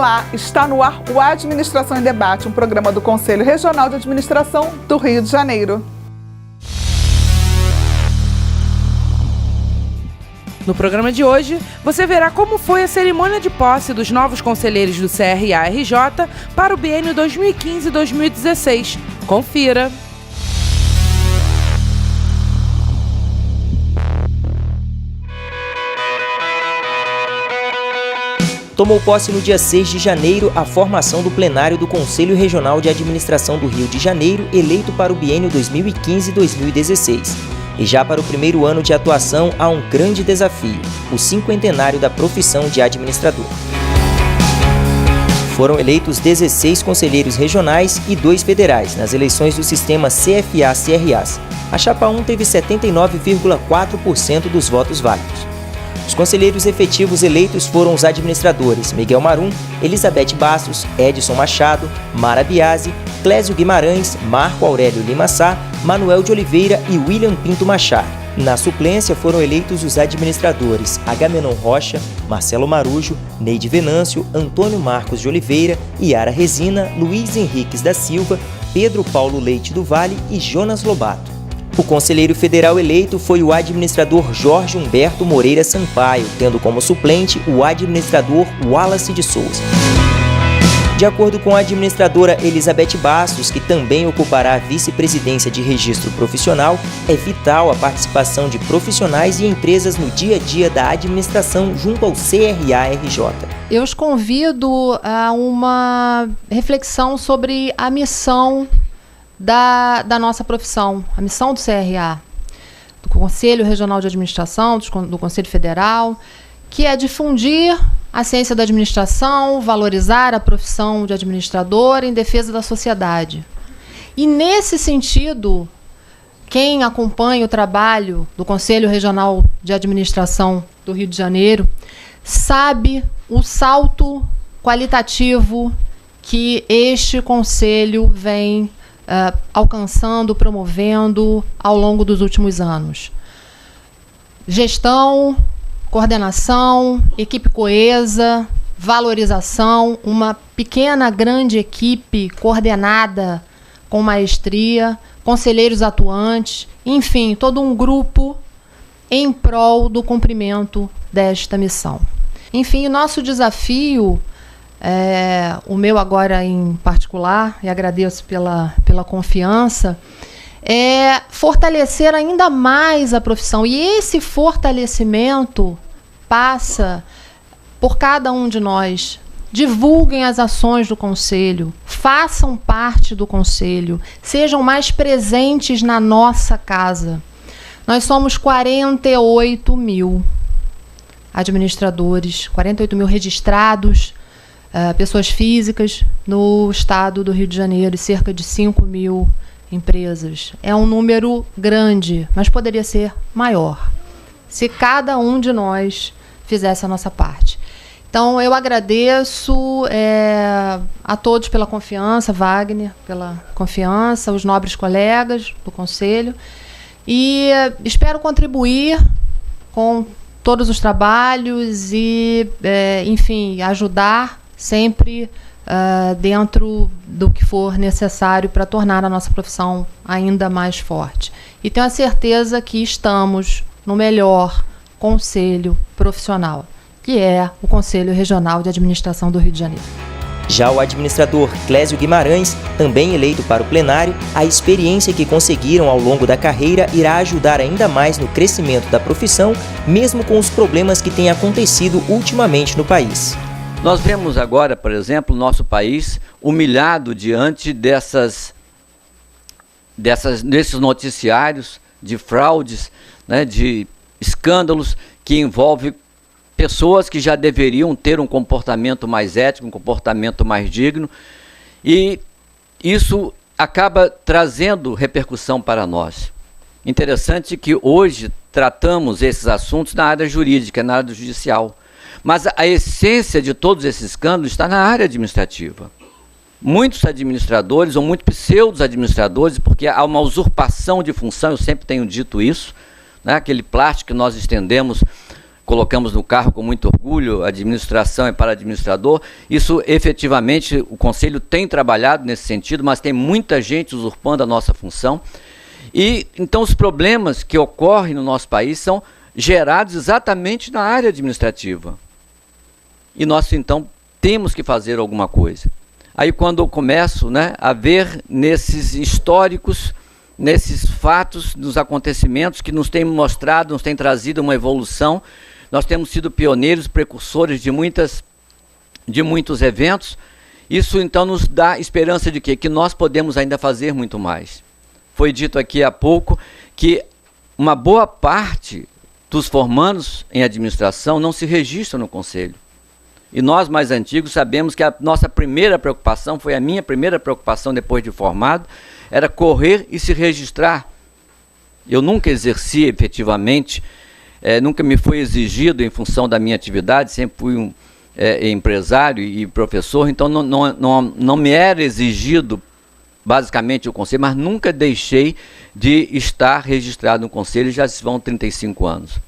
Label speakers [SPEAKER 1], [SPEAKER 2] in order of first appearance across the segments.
[SPEAKER 1] Olá, está no ar o Administração em Debate, um programa do Conselho Regional de Administração do Rio de Janeiro.
[SPEAKER 2] No programa de hoje, você verá como foi a cerimônia de posse dos novos conselheiros do CRA-RJ para o biênio 2015-2016. Confira!
[SPEAKER 3] Tomou posse no dia 6 de janeiro a formação do plenário do Conselho Regional de Administração do Rio de Janeiro, eleito para o biênio 2015-2016. E já para o primeiro ano de atuação há um grande desafio, o cinquentenário da profissão de administrador. Foram eleitos 16 conselheiros regionais e 2 federais nas eleições do sistema CFA-CRAs. A chapa 1 teve 79,4% dos votos válidos. Os conselheiros efetivos eleitos foram os administradores Miguel Marum, Elizabeth Bastos, Edson Machado, Mara Biasi, Clésio Guimarães, Marco Aurélio Lima Sá, Manuel de Oliveira e William Pinto Machado. Na suplência foram eleitos os administradores Agamenon Rocha, Marcelo Marujo, Neide Venâncio, Antônio Marcos de Oliveira, Yara Resina, Luiz Henriques da Silva, Pedro Paulo Leite do Vale e Jonas Lobato. O conselheiro federal eleito foi o administrador Jorge Humberto Moreira Sampaio, tendo como suplente o administrador Wallace de Souza. De acordo com a administradora Elizabeth Bastos, que também ocupará a vice-presidência de registro profissional, é vital a participação de profissionais e empresas no dia a dia da administração junto ao CRA-RJ.
[SPEAKER 4] Eu os convido a uma reflexão sobre a missão da nossa profissão, a missão do CRA, do Conselho Regional de Administração, do Conselho Federal, que é difundir a ciência da administração, valorizar a profissão de administrador em defesa da sociedade. E nesse sentido, quem acompanha o trabalho do Conselho Regional de Administração do Rio de Janeiro sabe o salto qualitativo que este conselho vem alcançando, promovendo ao longo dos últimos anos. Gestão, coordenação, equipe coesa, valorização, uma pequena, grande equipe coordenada com maestria, conselheiros atuantes, enfim, todo um grupo em prol do cumprimento desta missão. Enfim, o nosso desafio, o meu agora em particular, e agradeço pela confiança, é fortalecer ainda mais a profissão. E esse fortalecimento passa por cada um de nós. Divulguem as ações do Conselho, façam parte do Conselho, sejam mais presentes na nossa casa. Nós somos 48 mil administradores, 48 mil registrados, pessoas físicas no estado do Rio de Janeiro e cerca de 5 mil empresas. É um número grande, mas poderia ser maior se cada um de nós fizesse a nossa parte. Então, eu agradeço a todos pela confiança, Wagner, pela confiança, os nobres colegas do Conselho, e espero contribuir com todos os trabalhos e, enfim, ajudar sempre dentro do que for necessário para tornar a nossa profissão ainda mais forte. E tenho a certeza que estamos no melhor conselho profissional, que é o Conselho Regional de Administração do Rio de Janeiro.
[SPEAKER 3] Já o administrador Clésio Guimarães, também eleito para o plenário, a experiência que conseguiram ao longo da carreira irá ajudar ainda mais no crescimento da profissão, mesmo com os problemas que têm acontecido ultimamente no país.
[SPEAKER 5] Nós vemos agora, por exemplo, o nosso país humilhado diante desses noticiários de fraudes, né, de escândalos que envolvem pessoas que já deveriam ter um comportamento mais ético, um comportamento mais digno, e isso acaba trazendo repercussão para nós. Interessante que hoje tratamos esses assuntos na área jurídica, na área judicial, mas a essência de todos esses escândalos está na área administrativa. Muitos administradores, ou muitos pseudo-administradores, porque há uma usurpação de função, eu sempre tenho dito isso, né? Aquele plástico que nós estendemos colocamos no carro com muito orgulho, administração é para administrador. Isso, efetivamente, o Conselho tem trabalhado nesse sentido, mas tem muita gente usurpando a nossa função. E, então, os problemas que ocorrem no nosso país são gerados exatamente na área administrativa. E nós, então, temos que fazer alguma coisa. Aí, quando eu começo, né, a ver nesses históricos, nesses fatos, nos acontecimentos que nos têm mostrado, nos têm trazido uma evolução, nós temos sido pioneiros, precursores de muitos eventos. Isso, então, nos dá esperança de quê? Que nós podemos ainda fazer muito mais. Foi dito aqui há pouco que uma boa parte dos formandos em administração não se registram no Conselho. E nós, mais antigos, sabemos que a nossa primeira preocupação, foi a minha primeira preocupação depois de formado, era correr e se registrar. Eu nunca exerci efetivamente, nunca me foi exigido em função da minha atividade, sempre fui empresário e professor, então não me era exigido basicamente o Conselho, mas nunca deixei de estar registrado no Conselho, já se vão 35 anos.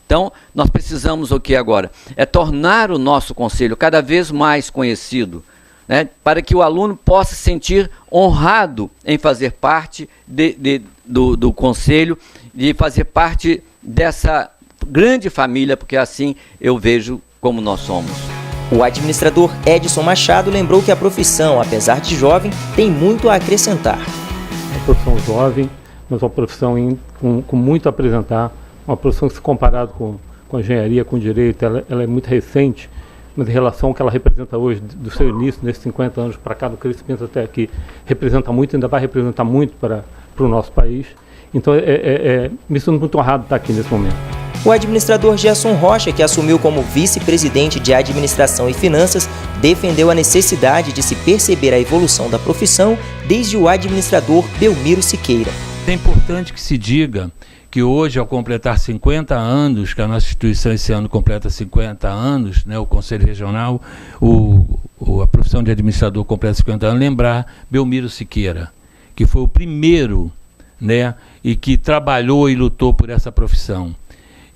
[SPEAKER 5] Então, nós precisamos o que agora? É tornar o nosso Conselho cada vez mais conhecido, né, para que o aluno possa se sentir honrado em fazer parte do Conselho e fazer parte dessa grande família, porque assim eu vejo como nós somos.
[SPEAKER 3] O administrador Edson Machado lembrou que a profissão, apesar de jovem, tem muito a acrescentar.
[SPEAKER 6] Uma profissão jovem, mas uma profissão com muito a apresentar, uma profissão que, se comparado com a engenharia, com o direito, ela é muito recente, mas em relação ao que ela representa hoje, do seu início, nesses 50 anos para cá, do crescimento até aqui, representa muito, ainda vai representar muito para o nosso país. Então, me sinto muito honrado de estar aqui nesse momento.
[SPEAKER 3] O administrador Gerson Rocha, que assumiu como vice-presidente de Administração e Finanças, defendeu a necessidade de se perceber a evolução da profissão desde o administrador Belmiro Siqueira.
[SPEAKER 7] É importante que se diga que hoje, ao completar 50 anos, que a nossa instituição esse ano completa 50 anos, né, o Conselho Regional, a profissão de administrador completa 50 anos, lembrar Belmiro Siqueira, que foi o primeiro, né, e que trabalhou e lutou por essa profissão.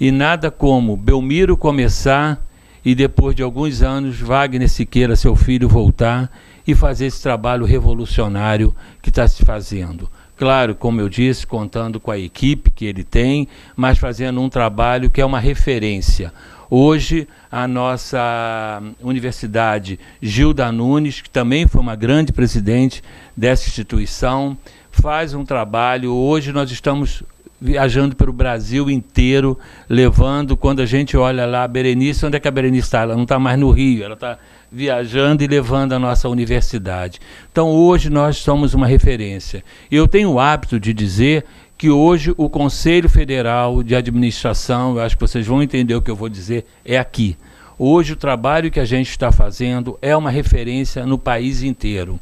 [SPEAKER 7] E nada como Belmiro começar e depois de alguns anos Wagner Siqueira, seu filho, voltar e fazer esse trabalho revolucionário que está se fazendo. Claro, como eu disse, contando com a equipe que ele tem, mas fazendo um trabalho que é uma referência. Hoje, a nossa universidade Gilda Nunes, que também foi uma grande presidente dessa instituição, faz um trabalho. Hoje nós estamos viajando pelo Brasil inteiro, levando, quando a gente olha lá a Berenice, onde é que a Berenice está? Ela não está mais no Rio, ela está viajando e levando a nossa universidade. Então hoje nós somos uma referência. Eu tenho o hábito de dizer que hoje o Conselho Federal de Administração, eu acho que vocês vão entender o que eu vou dizer, é aqui. Hoje o trabalho que a gente está fazendo é uma referência no país inteiro.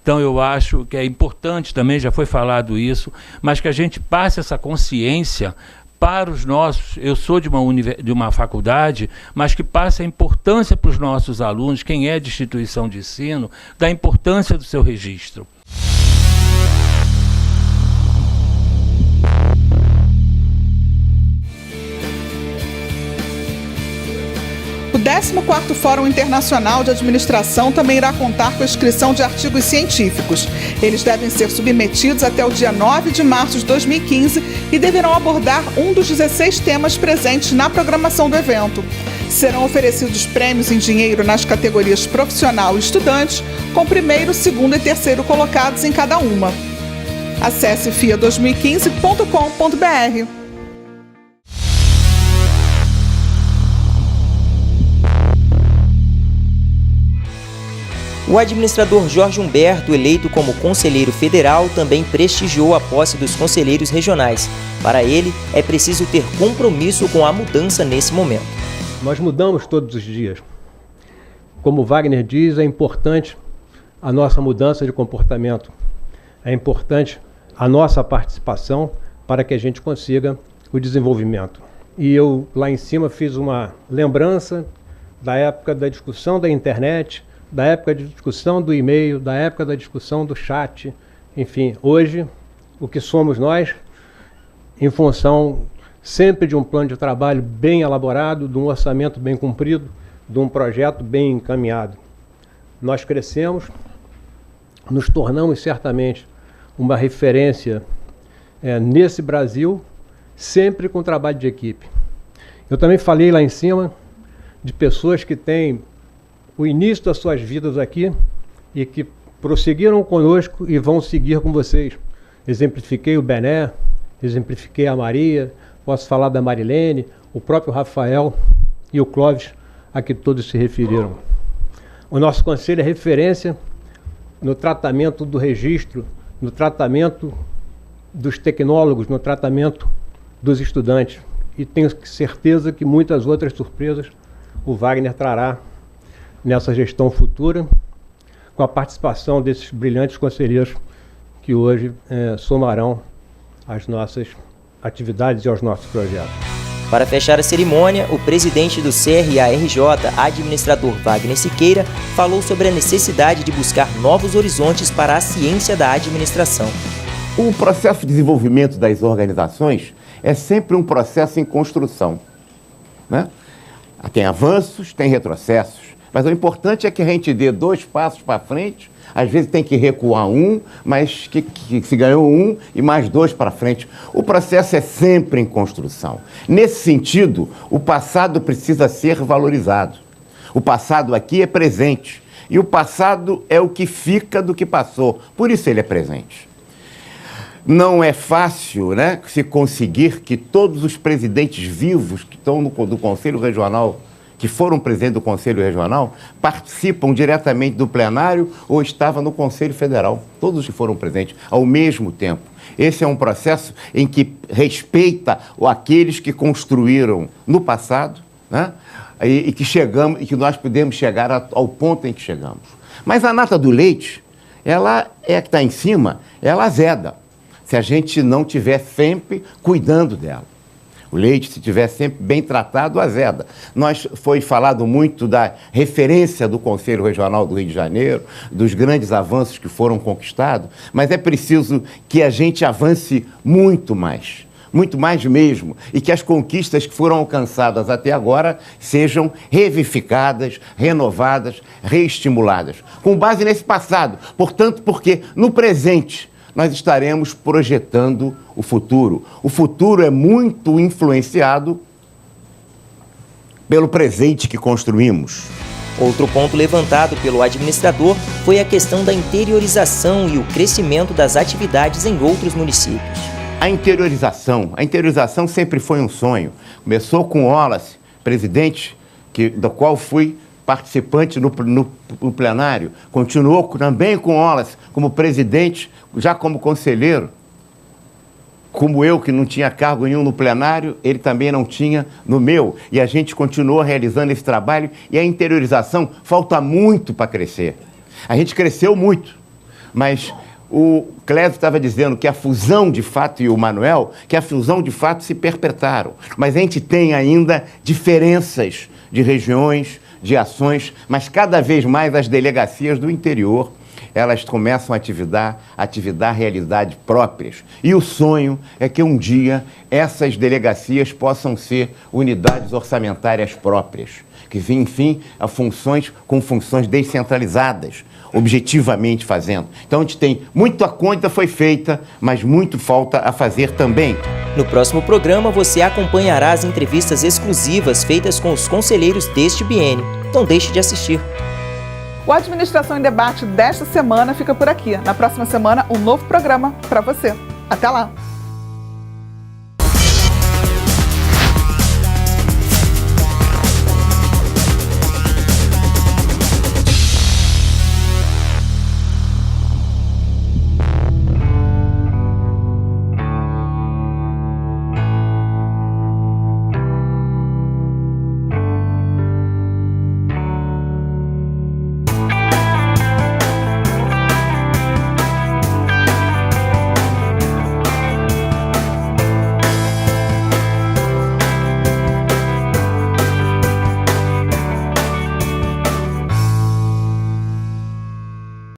[SPEAKER 7] Então eu acho que é importante também, já foi falado isso, mas que a gente passe essa consciência para os nossos, eu sou de uma faculdade, mas que passe a importância para os nossos alunos, quem é de instituição de ensino, da importância do seu registro.
[SPEAKER 1] O 14º Fórum Internacional de Administração também irá contar com a inscrição de artigos científicos. Eles devem ser submetidos até o dia 9 de março de 2015 e deverão abordar um dos 16 temas presentes na programação do evento. Serão oferecidos prêmios em dinheiro nas categorias profissional e estudante, com primeiro, segundo e terceiro colocados em cada uma. Acesse fia2015.com.br.
[SPEAKER 3] O administrador Jorge Humberto, eleito como conselheiro federal, também prestigiou a posse dos conselheiros regionais. Para ele, é preciso ter compromisso com a mudança nesse momento.
[SPEAKER 6] Nós mudamos todos os dias. Como Wagner diz, é importante a nossa mudança de comportamento. É importante a nossa participação para que a gente consiga o desenvolvimento. E eu, lá em cima, fiz uma lembrança da época da discussão da internet, da época de discussão do e-mail, da época da discussão do chat. Enfim, hoje, o que somos nós, em função sempre de um plano de trabalho bem elaborado, de um orçamento bem cumprido, de um projeto bem encaminhado. Nós crescemos, nos tornamos certamente uma referência nesse Brasil, sempre com trabalho de equipe. Eu também falei lá em cima de pessoas que têm o início das suas vidas aqui e que prosseguiram conosco e vão seguir com vocês. Exemplifiquei o Bené, exemplifiquei a Maria, posso falar da Marilene, o próprio Rafael e o Clóvis, a que todos se referiram. O nosso conselho é referência no tratamento do registro, no tratamento dos tecnólogos, no tratamento dos estudantes. E tenho certeza que muitas outras surpresas o Wagner trará nessa gestão futura, com a participação desses brilhantes conselheiros que hoje somarão às nossas atividades e aos nossos projetos.
[SPEAKER 3] Para fechar a cerimônia, o presidente do CRA-RJ, administrador Wagner Siqueira, falou sobre a necessidade de buscar novos horizontes para a ciência da administração.
[SPEAKER 8] O processo de desenvolvimento das organizações é sempre um processo em construção, né? Tem avanços, tem retrocessos, mas o importante é que a gente dê 2 passos para frente. Às vezes tem que recuar um, mas que se ganhou um e mais 2 para frente. O processo é sempre em construção. Nesse sentido, o passado precisa ser valorizado. O passado aqui é presente. E o passado é o que fica do que passou. Por isso ele é presente. Não é fácil, né, se conseguir que todos os presidentes vivos que estão do Conselho Regional, que foram presidente do Conselho Regional, participam diretamente do plenário ou estavam no Conselho Federal. Todos que foram presentes ao mesmo tempo. Esse é um processo em que respeita aqueles que construíram no passado, né? E que nós podemos chegar ao ponto em que chegamos. Mas a nata do leite, ela é que está em cima, ela azeda, se a gente não estiver sempre cuidando dela. O leite, se estiver sempre bem tratado, azeda. Foi falado muito da referência do Conselho Regional do Rio de Janeiro, dos grandes avanços que foram conquistados, mas é preciso que a gente avance muito mais mesmo, e que as conquistas que foram alcançadas até agora sejam revivificadas, renovadas, reestimuladas, com base nesse passado. Portanto, porque no presente nós estaremos projetando o futuro. O futuro é muito influenciado pelo presente que construímos.
[SPEAKER 3] Outro ponto levantado pelo administrador foi a questão da interiorização e o crescimento das atividades em outros municípios.
[SPEAKER 8] A interiorização sempre foi um sonho. Começou com Wallace, presidente, do qual fui participante no plenário. Continuou também com Wallace como presidente, já como conselheiro. Como eu, que não tinha cargo nenhum no plenário, ele também não tinha no meu. E a gente continuou realizando esse trabalho, e a interiorização falta muito para crescer. A gente cresceu muito, mas o Clésio estava dizendo que a fusão de fato, e o Manuel, que a fusão de fato se perpetraram. Mas a gente tem ainda diferenças de regiões, de ações, mas cada vez mais as delegacias do interior, elas começam a atividade realidades próprias. E o sonho é que um dia essas delegacias possam ser unidades orçamentárias próprias, que enfim, com funções descentralizadas, objetivamente fazendo. Então a gente tem muita conta foi feita, mas muito falta a fazer também.
[SPEAKER 3] No próximo programa você acompanhará as entrevistas exclusivas feitas com os conselheiros deste biênio. Não deixe de assistir.
[SPEAKER 1] O Administração em Debate desta semana fica por aqui. Na próxima semana, um novo programa para você. Até lá!